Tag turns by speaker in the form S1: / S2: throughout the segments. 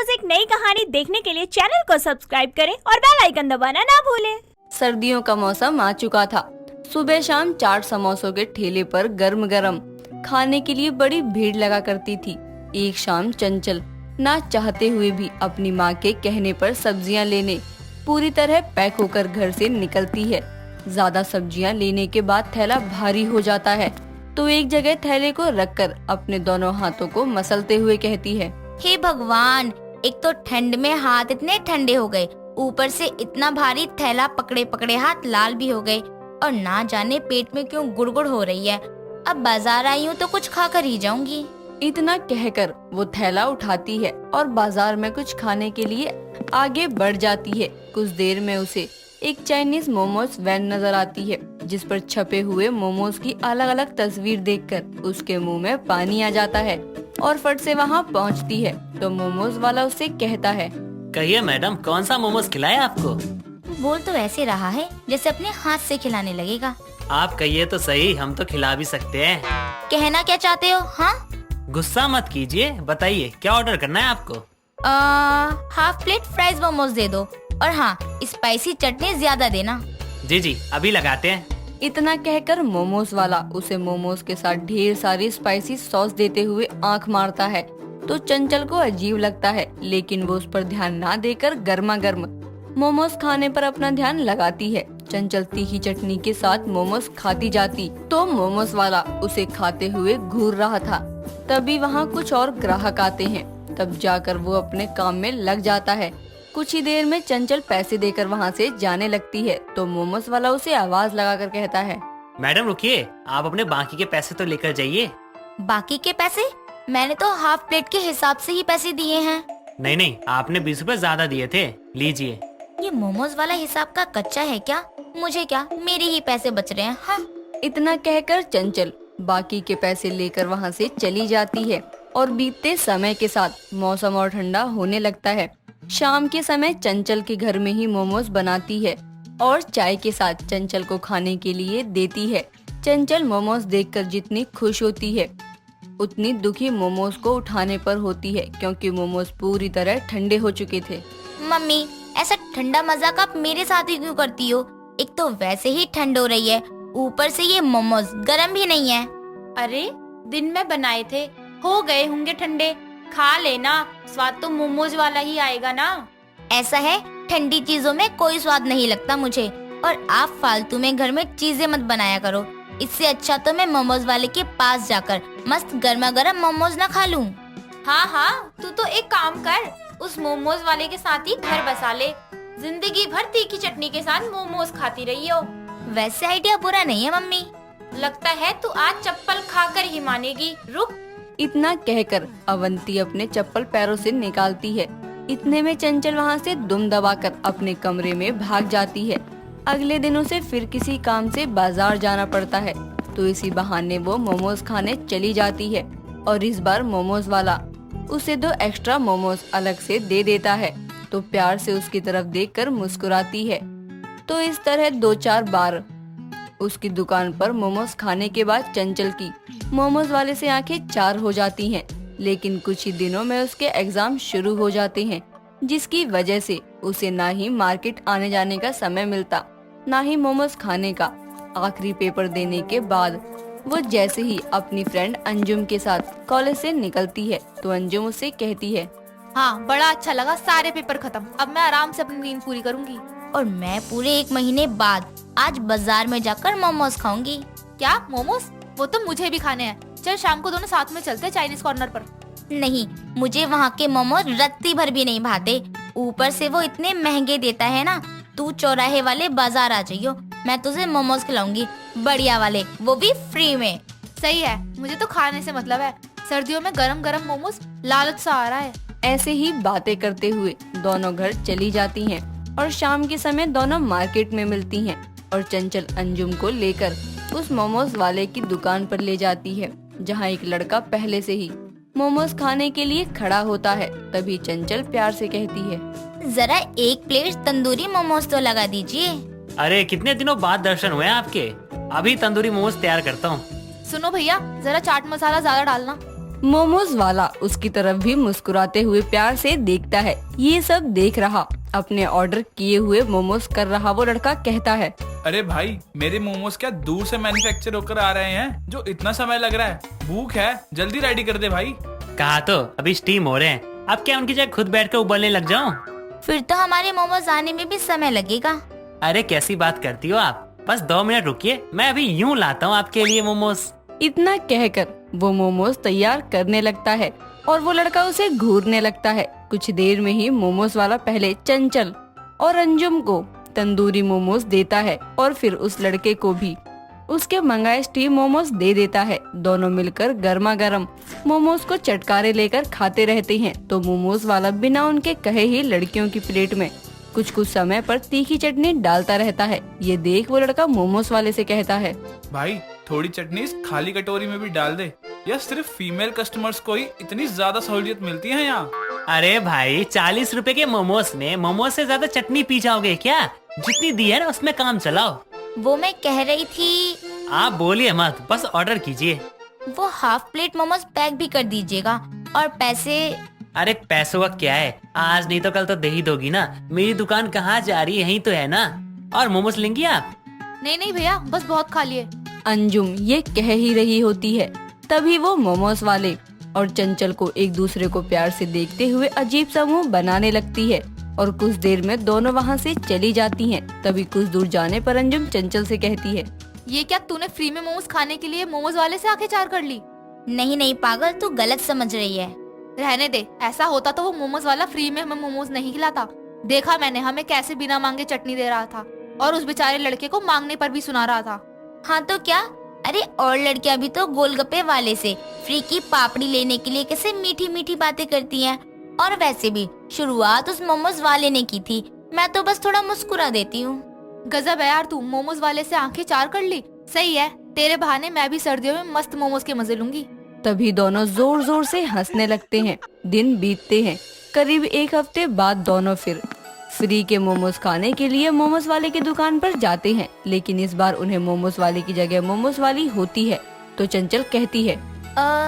S1: रोज एक नई कहानी देखने के लिए चैनल को सब्सक्राइब करें और बेल आइकन दबाना ना भूलें।
S2: सर्दियों का मौसम आ चुका था। सुबह शाम चाट समोसों के ठेले पर गर्म गर्म खाने के लिए बड़ी भीड़ लगा करती थी। एक शाम चंचल ना चाहते हुए भी अपनी माँ के कहने पर सब्जियाँ लेने पूरी तरह पैक होकर घर से निकलती है। ज्यादा सब्जियाँ लेने के बाद थैला भारी हो जाता है तो एक जगह थैले को रखकर अपने दोनों हाथों को मसलते हुए कहती है,
S3: हे भगवान, एक तो ठंड में हाथ इतने ठंडे हो गए, ऊपर से इतना भारी थैला पकड़े पकड़े हाथ लाल भी हो गए और ना जाने पेट में क्यों गुड़गुड़ हो रही है। अब बाजार आई हूँ तो कुछ खा कर ही जाऊंगी।
S2: इतना कहकर वो थैला उठाती है और बाजार में कुछ खाने के लिए आगे बढ़ जाती है। कुछ देर में उसे एक चाइनीज मोमोज वैन नजर आती है जिस पर छपे हुए मोमोज की अलग अलग तस्वीर देखकर उसके मुंह में पानी आ जाता है और फट से वहां पहुंचती है तो मोमोज वाला उससे कहता है,
S4: कहिए मैडम, कौन सा मोमोज खिलाया आपको?
S3: बोल तो ऐसे रहा है जैसे अपने हाथ से खिलाने लगेगा।
S4: आप कहिए तो सही, हम तो खिला भी सकते हैं।
S3: कहना क्या चाहते हो? हाँ,
S4: गुस्सा मत कीजिए, बताइए क्या ऑर्डर करना है आपको?
S3: हाफ प्लेट फ्राइज मोमोज दे दो और हाँ, स्पाइसी चटनी ज्यादा देना।
S4: जी अभी लगाते हैं।
S2: इतना कहकर मोमोज वाला उसे मोमोज के साथ ढेर सारी स्पाइसी सॉस देते हुए आंख मारता है तो चंचल को अजीब लगता है, लेकिन वो उस पर ध्यान ना देकर गर्मा गर्म मोमोज खाने पर अपना ध्यान लगाती है। चंचल तीखी चटनी के साथ मोमोज खाती जाती तो मोमोज वाला उसे खाते हुए घूर रहा था। तभी वहाँ कुछ और ग्राहक आते हैं, तब जाकर वो अपने काम में लग जाता है। कुछ ही देर में चंचल पैसे देकर वहाँ से जाने लगती है तो मोमोज वाला उसे आवाज लगाकर कहता है,
S4: मैडम रुकिए, आप अपने बाकी के पैसे तो लेकर जाइए।
S3: बाकी के पैसे? मैंने तो हाफ प्लेट के हिसाब से ही पैसे दिए हैं।
S4: नहीं, आपने 20 रुपए ज्यादा दिए थे, लीजिए।
S3: ये मोमोज वाला हिसाब का कच्चा है क्या? मुझे क्या, मेरे ही पैसे बच रहे हैं। हाँ।
S2: इतना कहकर चंचल बाकी के पैसे लेकर वहाँ से चली जाती है और बीतते समय के साथ मौसम और ठंडा होने लगता है। शाम के समय चंचल के घर में ही मोमोज बनाती है और चाय के साथ चंचल को खाने के लिए देती है। चंचल मोमोज देखकर जितनी खुश होती है उतनी दुखी मोमोज को उठाने पर होती है क्योंकि मोमोज पूरी तरह ठंडे हो चुके थे।
S3: मम्मी, ऐसा ठंडा मजाक आप मेरे साथ ही क्यों करती हो? एक तो वैसे ही ठंड हो रही है, ऊपर से ये मोमोज गर्म भी नहीं है।
S1: अरे दिन में बनाए थे, हो गए होंगे ठंडे, खा लेना, स्वाद तो मोमोज वाला ही आएगा ना।
S3: ऐसा है, ठंडी चीजों में कोई स्वाद नहीं लगता मुझे, और आप फालतू में घर में चीजें मत बनाया करो। इससे अच्छा तो मैं मोमोज वाले के पास जाकर मस्त गर्मा गर्म मोमोज ना खा लूं।
S1: हाँ, तू तो एक काम कर, उस मोमोज वाले के साथ ही घर बसा ले, जिंदगी भर तीखी चटनी के साथ मोमोज खाती रही हो।
S3: वैसे आइडिया बुरा नहीं है मम्मी।
S1: लगता है तू आज चप्पल खाकर ही मानेगी, रुक।
S2: इतना कहकर अवंती अपने चप्पल पैरों से निकालती है। इतने में चंचल वहाँ से दुम दबाकर अपने कमरे में भाग जाती है। अगले दिन उसे फिर किसी काम से बाजार जाना पड़ता है तो इसी बहाने वो मोमोज खाने चली जाती है और इस बार मोमोज वाला उसे 2 एक्स्ट्रा मोमोज अलग से दे देता है तो प्यार से उसकी तरफ देखकर मुस्कुराती है। तो इस तरह 2-4 बार उसकी दुकान पर मोमोज खाने के बाद चंचल की मोमोज वाले से आंखें चार हो जाती हैं। लेकिन कुछ ही दिनों में उसके एग्जाम शुरू हो जाते हैं जिसकी वजह से उसे ना ही मार्केट आने जाने का समय मिलता, ना ही मोमोज खाने का। आखिरी पेपर देने के बाद वो जैसे ही अपनी फ्रेंड अंजुम के साथ कॉलेज से निकलती है तो अंजुम उससे कहती है,
S1: हाँ, बड़ा अच्छा लगा, सारे पेपर खत्म, अब मैं आराम से अपनी नींद पूरी करूंगी।
S3: और मैं पूरे 1 महीने बाद आज बाजार में जाकर मोमोज खाऊंगी।
S1: क्या मोमोज? वो तो मुझे भी खाने हैं। चल शाम को दोनों साथ में चलते हैं चाइनीज कॉर्नर पर।
S3: नहीं, मुझे वहाँ के मोमोज रत्ती भर भी नहीं भाते, ऊपर से वो इतने महंगे देता है ना। तू चौराहे वाले बाजार आ जाइयो, मैं तुझे मोमोज खिलाऊंगी, बढ़िया वाले, वो भी फ्री में।
S1: सही है, मुझे तो खाने से मतलब है, सर्दियों में गरम गरम मोमोज, लालच सा आ रहा है।
S2: ऐसे ही बातें करते हुए दोनों घर चली जाती हैं और शाम के समय दोनों मार्केट में मिलती हैं और चंचल अंजुम को लेकर उस मोमोज वाले की दुकान पर ले जाती है जहां एक लड़का पहले से ही मोमोज खाने के लिए खड़ा होता है। तभी चंचल प्यार से कहती है,
S3: जरा 1 प्लेट तंदूरी मोमोज तो लगा दीजिए।
S4: अरे कितने दिनों बाद दर्शन हुए आपके, अभी तंदूरी मोमोज तैयार करता हूँ।
S1: सुनो भैया, जरा चाट मसाला ज्यादा डालना।
S2: मोमोज वाला उसकी तरफ भी मुस्कुराते हुए प्यार से देखता है। ये सब देख रहा अपने ऑर्डर किए हुए मोमोज कर रहा वो लड़का कहता है,
S5: अरे भाई, मेरे मोमोज क्या दूर से मैन्युफैक्चर होकर आ रहे हैं जो इतना समय लग रहा है? भूख है, जल्दी रेडी कर दे भाई।
S4: कहा तो अभी स्टीम हो रहे हैं, अब क्या उनकी जगह खुद बैठकर उबलने लग जाऊं?
S3: फिर तो हमारे मोमोज आने में भी समय लगेगा।
S4: अरे कैसी बात करती हो आप, बस 2 मिनट रुकिए, मैं अभी यूं लाता हूँ आपके लिए मोमोज।
S2: इतना कहकर वो मोमोज तैयार करने लगता है और वो लड़का उसे घूरने लगता है। कुछ देर में ही मोमोज वाला पहले चंचल और अंजुम को तंदूरी मोमोज देता है और फिर उस लड़के को भी उसके मंगाए स्टीम मोमोज दे देता है। दोनों मिलकर गर्मा गर्म मोमोज को चटकारे लेकर खाते रहते हैं। तो मोमोज वाला बिना उनके कहे ही लड़कियों की प्लेट में कुछ कुछ समय पर तीखी चटनी डालता रहता है। ये देख वो लड़का मोमोज वाले से कहता है,
S5: भाई थोड़ी चटनी इस खाली कटोरी में भी डाल दे, या सिर्फ फीमेल कस्टमर्स को ही इतनी ज्यादा सहूलियत मिलती है यहाँ?
S4: अरे भाई 40 रुपए के मोमोज में मोमोज से ज्यादा चटनी पी जाओगे क्या? जितनी दी है ना उसमें काम चलाओ।
S3: वो मैं कह रही थी,
S4: आप बोलिए मत, बस ऑर्डर कीजिए।
S3: वो हाफ प्लेट मोमोज पैक भी कर दीजिएगा। और पैसे?
S4: अरे पैसों का क्या है, आज नहीं तो कल तो दे ही दोगी ना। मेरी दुकान कहाँ जा रही है, यहीं तो है ना। और मोमोज लेंगी आप?
S1: नहीं नहीं भैया, बस बहुत खा लिए।
S2: अंजुम ये कह ही रही होती है, तभी वो मोमोज वाले और चंचल को एक दूसरे को प्यार से देखते हुए अजीब सा मुंह बनाने लगती है और कुछ देर में दोनों वहाँ से चली जाती हैं। तभी कुछ दूर जाने पर अंजुम चंचल से कहती है,
S1: ये क्या तूने फ्री में मोमोज खाने के लिए मोमोज वाले से आंखें चार कर ली?
S3: नहीं नहीं पागल, तू गलत समझ रही है।
S1: रहने दे, ऐसा होता तो वो मोमोज वाला फ्री में हमें मोमोज नहीं खिलाता। देखा मैंने हमें कैसे बिना मांगे चटनी दे रहा था और उस बेचारे लड़के को मांगने पर भी सुना रहा था।
S3: हाँ तो क्या, अरे और लड़कियां भी तो गोलगप्पे वाले से फ्री की पापड़ी लेने के लिए कैसे मीठी मीठी बातें करती हैं। और वैसे भी शुरुआत उस मोमोज वाले ने की थी, मैं तो बस थोड़ा मुस्कुरा देती हूँ।
S1: गजब है यार, तू मोमोज वाले से आंखें चार कर ली। सही है, तेरे बहाने मैं भी सर्दियों में मस्त मोमोज के मजे लूंगी।
S2: तभी दोनों जोर जोर से हंसने लगते हैं। दिन बीतते हैं। करीब 1 हफ्ते बाद दोनों फिर फ्री के मोमोज खाने के लिए मोमोज वाले की दुकान पर जाते हैं, लेकिन इस बार उन्हें मोमोज वाले की जगह मोमोज वाली होती है। तो चंचल कहती है,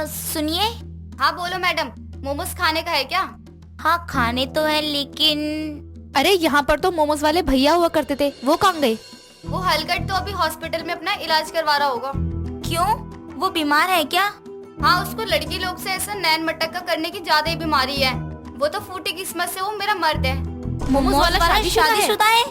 S3: सुनिए।
S6: हाँ बोलो मैडम, मोमोज खाने का है क्या?
S3: हाँ खाने तो है, लेकिन
S1: अरे यहाँ पर तो मोमोज वाले भैया हुआ करते थे, वो कहाँ गए?
S6: वो हलकट तो अभी हॉस्पिटल में अपना इलाज करवा रहा होगा।
S3: क्यों, वो बीमार है क्या?
S6: हाँ, उसको लड़की लोग से ऐसा नैन मटक्का करने की ज्यादा ही बीमारी है। वो तो फूटी किस्मत से वो मेरा मर्द है।
S1: मोमोज वाला
S3: शादीशुदा है?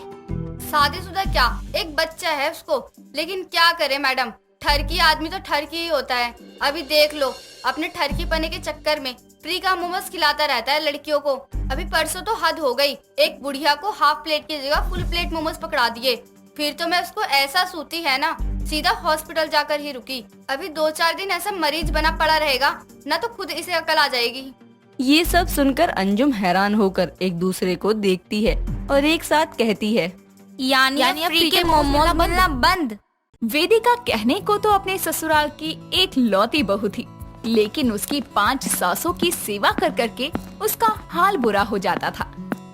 S6: शादीशुदा क्या, एक बच्चा है उसको। लेकिन क्या करे मैडम, ठरकी आदमी तो ठरकी ही होता है। अभी देख लो, अपने ठरकी पने के चक्कर में फ्री का मोमोज खिलाता रहता है लड़कियों को। अभी परसों तो हद हो गई, एक बुढ़िया को हाफ प्लेट की जगह फुल प्लेट मोमोज पकड़ा दिए। फिर तो मैं उसको ऐसा सूती है ना, सीधा हॉस्पिटल जाकर ही रुकी। अभी 2-4 दिन ऐसा मरीज बना पड़ा रहेगा ना, तो खुद इसे अकल आ जाएगी।
S2: ये सब सुनकर अंजुम हैरान होकर एक दूसरे को देखती है और एक साथ कहती है,
S3: यानी अब फ्री के मोमोज मिलना बंद।
S7: वेदिका कहने को तो अपने ससुराल की एक लौती बहू थी, लेकिन उसकी 5 सासों की सेवा कर करके उसका हाल बुरा हो जाता था।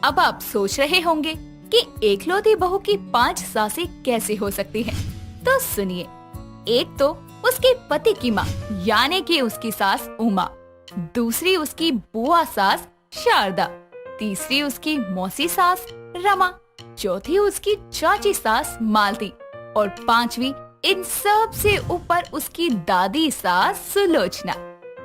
S7: अब आप सोच रहे होंगे कि एकलौती बहू की 5 सासें कैसे हो सकती हैं? तो सुनिए, एक तो उसके पति की माँ यानी कि उसकी सास उमा, दूसरी उसकी बुआ सास शारदा, तीसरी उसकी मौसी सास रमा, चौथी उसकी चाची सास मालती और 5वीं इन सब से ऊपर उसकी दादी सास सुलोचना,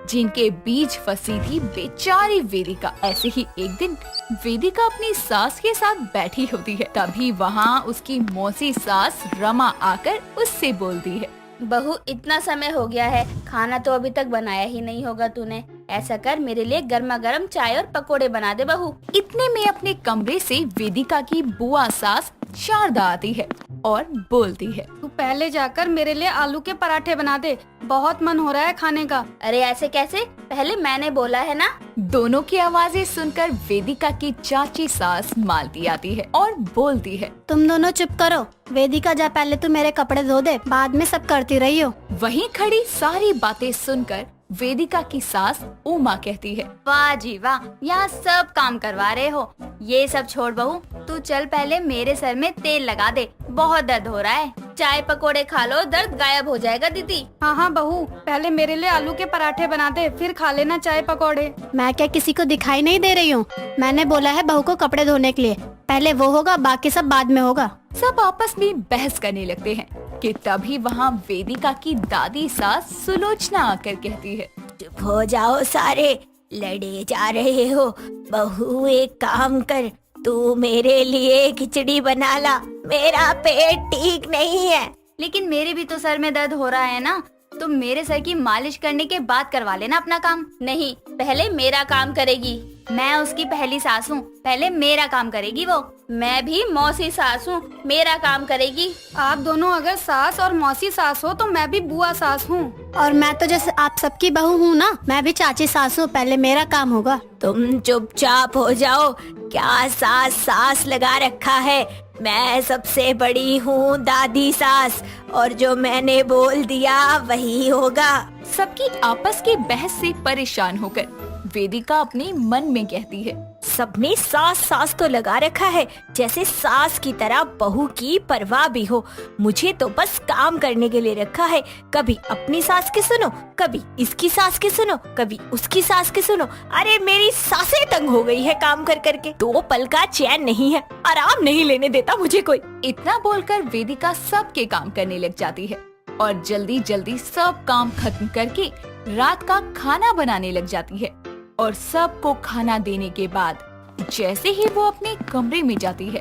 S7: जिनके बीच फंसी थी बेचारी वेदिका। ऐसे ही एक दिन वेदिका अपनी सास के साथ बैठी होती है, तभी वहाँ उसकी मौसी सास रमा आकर उससे बोलती है,
S6: बहू इतना समय हो गया है, खाना तो अभी तक बनाया ही नहीं होगा तूने। ऐसा कर, मेरे लिए गर्मा गर्म चाय और पकोड़े बना दे बहू।
S7: इतने में अपने कमरे से वेदिका की बुआ सास शारदा आती है और बोलती है,
S6: तू पहले जाकर मेरे लिए आलू के पराठे बना दे, बहुत मन हो रहा है खाने का। अरे ऐसे कैसे, पहले मैंने बोला है ना।
S7: दोनों की आवाजें सुनकर वेदिका की चाची सास मालती आती है और बोलती है,
S8: तुम दोनों चुप करो, वेदिका जा, पहले तू मेरे कपड़े धो दे, बाद में सब करती रही हो।
S7: वहीं खड़ी सारी बातें सुनकर वेदिका की सास उमा कहती है,
S6: वाह जी वाह, यहाँ सब काम करवा रहे हो। ये सब छोड़ बहू, तू तू चल पहले मेरे सर में तेल लगा दे, बहुत दर्द हो रहा है। चाय पकोड़े खा लो, दर्द गायब हो जाएगा दीदी।
S9: हाँ हाँ बहू, पहले मेरे लिए आलू के पराठे बना दे, फिर खा लेना चाय पकौड़े।
S8: मैं क्या किसी को दिखाई नहीं दे रही हूँ? मैंने बोला है बहू को कपड़े धोने के लिए, पहले वो होगा, बाकी सब बाद में होगा।
S7: सब आपस में बहस करने लगते हैं कि तभी वहाँ वेदिका की दादी सास सुलोचना आकर कहती है,
S3: चुप हो जाओ सारे, लड़े जा रहे हो। बहू एक काम कर, तू मेरे लिए खिचड़ी बना ला, मेरा पेट ठीक नहीं है।
S6: लेकिन मेरे भी तो सर में दर्द हो रहा है ना, तुम मेरे सर की मालिश करने के बाद करवा लेना अपना काम। नहीं, पहले मेरा काम करेगी। मैं उसकी पहली सास हूँ, पहले मेरा काम करेगी वो। मैं भी मौसी सास हूँ, मेरा काम करेगी।
S9: आप दोनों अगर सास और मौसी सास हो तो मैं भी बुआ सास हूँ।
S8: और मैं तो जैसे आप सबकी बहू हूँ ना, मैं भी चाची सास हूँ, पहले मेरा काम होगा।
S3: तुम चुपचाप हो जाओ, क्या सास सास लगा रखा है। मैं सबसे बड़ी हूँ दादी सास, और जो मैंने बोल दिया वही होगा।
S7: सबकी आपस की बहस से परेशान होकर वेदिका अपने मन में कहती है,
S3: सबने सास सास तो लगा रखा है, जैसे सास की तरह बहू की परवाह भी हो। मुझे तो बस काम करने के लिए रखा है। कभी अपनी सास की सुनो, कभी इसकी सास की सुनो, कभी उसकी सास की सुनो। अरे मेरी सासें तंग हो गई है काम कर करके, 2 पल का चैन नहीं है, आराम नहीं लेने देता मुझे कोई।
S7: इतना बोलकर वेदिका सबके काम करने लग जाती है और जल्दी जल्दी सब काम खत्म करके रात का खाना बनाने लग जाती है। और सबको खाना देने के बाद जैसे ही वो अपने कमरे में जाती है,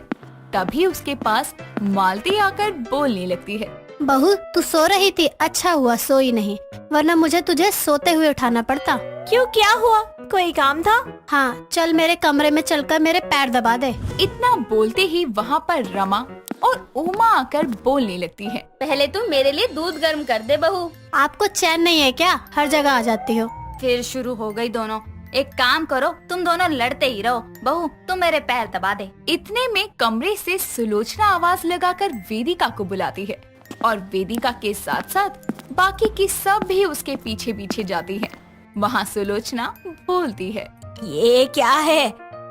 S7: तभी उसके पास मालती आकर बोलने लगती है,
S8: बहू तू सो रही थी, अच्छा हुआ सोई नहीं, वरना मुझे तुझे सोते हुए उठाना पड़ता।
S3: क्यों, क्या हुआ? कोई काम था?
S8: हाँ, चल मेरे कमरे में चलकर मेरे पैर दबा दे।
S7: इतना बोलते ही वहाँ पर रमा और उमा आकर बोलने लगती है,
S6: पहले तुम मेरे लिए दूध गर्म कर दे बहू।
S8: आपको चैन नहीं है क्या? हर जगह आ जाती हो।
S6: फिर शुरू हो गई दोनों। एक काम करो, तुम दोनों लड़ते ही रहो। बहू तुम मेरे पैर दबा दे।
S7: इतने में कमरे से सुलोचना आवाज लगाकर वेदिका को बुलाती है और वेदिका के साथ साथ बाकी की सब भी उसके पीछे पीछे जाती हैं। वहाँ सुलोचना बोलती है,
S3: ये क्या है?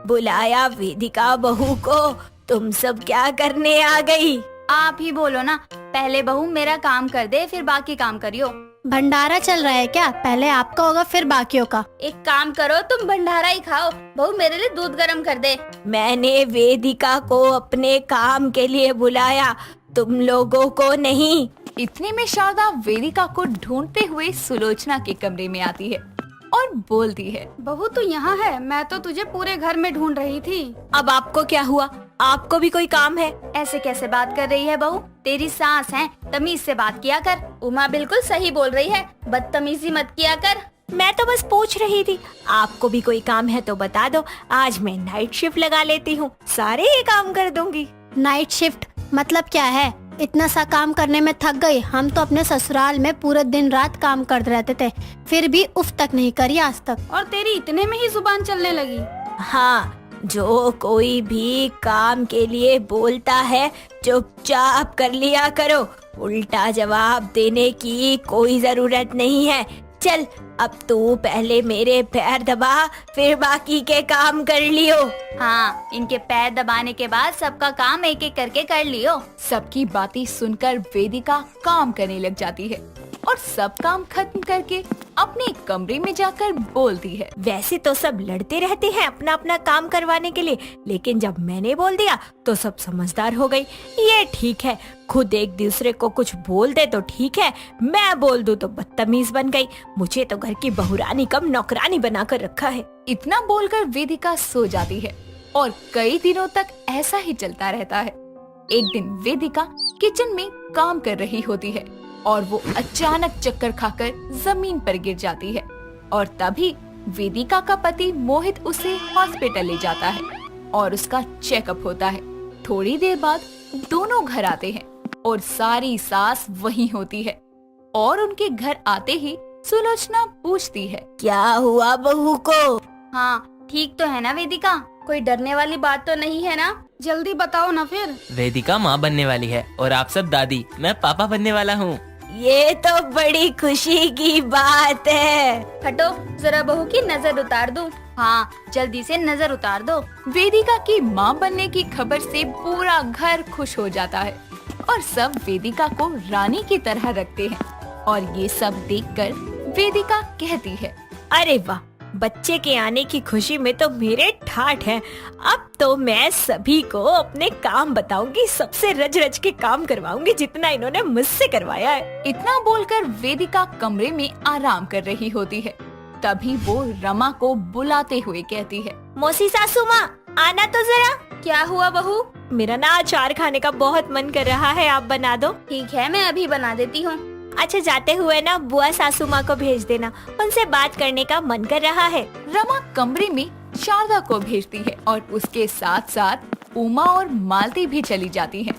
S3: बुलाया वेदिका बहू को, तुम सब क्या करने आ गई?
S6: आप ही बोलो ना, पहले बहू मेरा काम कर दे, फिर बाकी काम करियो।
S8: भंडारा चल रहा है क्या? पहले आपका होगा फिर बाकियों का।
S6: एक काम करो, तुम भंडारा ही खाओ, बहू मेरे लिए दूध गर्म कर दे।
S3: मैंने वेदिका को अपने काम के लिए बुलाया, तुम लोगों को नहीं।
S7: इतने में शारदा वेदिका को ढूंढते हुए सुलोचना के कमरे में आती है और बोलती है,
S9: बहू तू यहाँ है, मैं तो तुझे पूरे घर में ढूंढ रही थी।
S3: अब आपको क्या हुआ? आपको भी कोई काम है?
S6: ऐसे कैसे बात कर रही है बहू? तेरी सास है, तमीज से बात किया कर। उमा बिल्कुल सही बोल रही है, बदतमीजी मत किया कर।
S3: मैं तो बस पूछ रही थी, आपको भी कोई काम है तो बता दो, आज मैं नाइट शिफ्ट लगा लेती हूँ, सारे ही काम कर दूंगी।
S8: नाइट शिफ्ट मतलब क्या है? इतना सा काम करने में थक गई। हम तो अपने ससुराल में पूरे दिन रात काम करते रहते थे, फिर भी उफ तक नहीं करी आज तक।
S9: और तेरी इतने में ही जुबान चलने लगी।
S3: हाँ, जो कोई भी काम के लिए बोलता है चुपचाप कर लिया करो, उल्टा जवाब देने की कोई जरूरत नहीं है। चल अब तू पहले मेरे पैर दबा, फिर बाकी के काम कर लियो।
S6: हाँ, इनके पैर दबाने के बाद सबका काम एक एक करके कर लियो।
S7: सबकी बातें सुनकर वेदिका काम करने लग जाती है और सब काम खत्म करके अपने कमरे में जाकर बोलती है,
S3: वैसे तो सब लड़ते रहते हैं अपना अपना काम करवाने के लिए, लेकिन जब मैंने बोल दिया तो सब समझदार हो गई। ये ठीक है, खुद एक दूसरे को कुछ बोल दे तो ठीक है, मैं बोल दूं तो बदतमीज बन गई। मुझे तो घर की बहुरानी कम नौकरानी बनाकर रखा है।
S7: इतना बोलकर वेदिका सो जाती है और कई दिनों तक ऐसा ही चलता रहता है। एक दिन वेदिका किचन में काम कर रही होती है और वो अचानक चक्कर खाकर जमीन पर गिर जाती है और तभी वेदिका का पति मोहित उसे हॉस्पिटल ले जाता है और उसका चेकअप होता है। थोड़ी देर बाद दोनों घर आते हैं और सारी सास वहीं होती है और उनके घर आते ही सुलोचना पूछती है,
S3: क्या हुआ बहू को?
S6: हाँ, ठीक तो है ना वेदिका? कोई डरने वाली बात तो नहीं है ना?
S9: जल्दी बताओ ना फिर।
S10: वेदिका माँ बनने वाली है और आप सब दादी, मैं पापा बनने वाला हूँ।
S3: ये तो बड़ी खुशी की बात है।
S9: हटो, जरा बहू की नजर उतार दो। हाँ, जल्दी से नजर उतार दो।
S7: वेदिका की माँ बनने की खबर से पूरा घर खुश हो जाता है और सब वेदिका को रानी की तरह रखते हैं। और ये सब देखकर वेदिका कहती है,
S3: अरे वाह, बच्चे के आने की खुशी में तो मेरे ठाठ हैं। अब तो मैं सभी को अपने काम बताऊंगी, सबसे रज रज के काम करवाऊंगी जितना इन्होंने मुझसे करवाया है।
S7: इतना बोलकर वेदिका कमरे में आराम कर रही होती है। तभी वो रमा को बुलाते हुए कहती है,
S3: मौसी सासू माँ, आना तो जरा।
S9: क्या हुआ बहू?
S3: मेरा ना अचार खाने का बहुत मन कर रहा है, आप बना दो।
S9: ठीक है, मैं अभी बना देती हूँ।
S3: अच्छा, जाते हुए ना बुआ सासू माँ को भेज देना, उनसे बात करने का मन कर रहा है।
S7: रमा कमरे में शारदा को भेजती है और उसके साथ साथ उमा और मालती भी चली जाती हैं,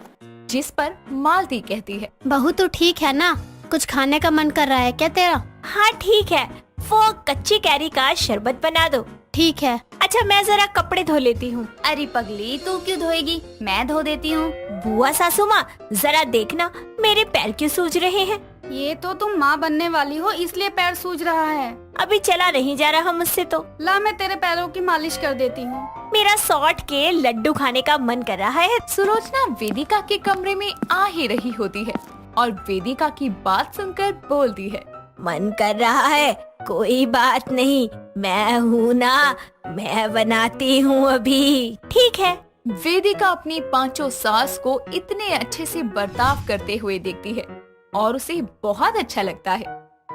S7: जिस पर मालती कहती है,
S8: बहू तो ठीक है ना? कुछ खाने का मन कर रहा है क्या तेरा?
S3: हाँ ठीक है, वो कच्ची कैरी का शरबत बना दो।
S8: ठीक है।
S3: अच्छा, मैं जरा कपड़े धो लेती हूँ।
S9: अरे पगली, तू क्यों धोएगी? मैं धो देती हूँ।
S3: बुआ सासू माँ, जरा देखना मेरे पैर क्यों सूज रहे हैं।
S9: ये तो तुम माँ बनने वाली हो, इसलिए पैर सूज रहा है।
S3: अभी चला नहीं जा रहा मुझसे तो।
S9: ला, मैं तेरे पैरों की मालिश कर देती हूँ।
S3: मेरा सौट के लड्डू खाने का मन कर रहा है।
S7: सुलोचना वेदिका के कमरे में आ ही रही होती है और वेदिका की बात सुनकर बोलती है,
S3: मन कर रहा है, कोई बात नहीं, मैं हूँ ना, मैं बनाती हूँ अभी। ठीक है।
S7: वेदिका अपनी पांचों सास को इतने अच्छे से बर्ताव करते हुए देखती है और उसे बहुत अच्छा लगता है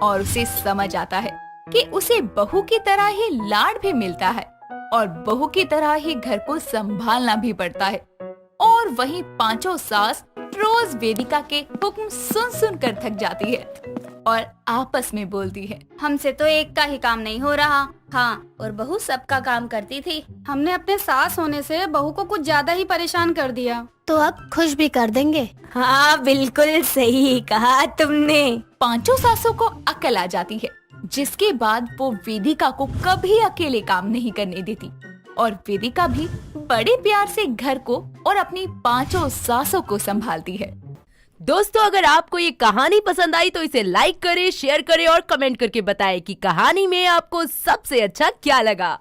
S7: और उसे समझ आता है कि उसे बहू की तरह ही लाड भी मिलता है और बहू की तरह ही घर को संभालना भी पड़ता है। और वहीं पांचों सास रोज वेदिका के हुक्म सुन सुन कर थक जाती है और आपस में बोलती है,
S9: हमसे तो एक का ही काम नहीं हो रहा। हाँ, और बहू सबका काम करती थी। हमने अपने सास होने से बहू को कुछ ज्यादा ही परेशान कर दिया।
S8: तो अब खुश भी कर देंगे।
S3: हाँ, बिल्कुल सही कहा तुमने।
S7: पांचों सासों को अकल आ जाती है, जिसके बाद वो वेदिका को कभी अकेले काम नहीं करने देती और वेदिका भी बड़े प्यार से घर को और अपनी पांचों सासों को संभालती है।
S10: दोस्तों, अगर आपको ये कहानी पसंद आई तो इसे लाइक करें, शेयर करें और कमेंट करके बताएं कि कहानी में आपको सबसे अच्छा क्या लगा।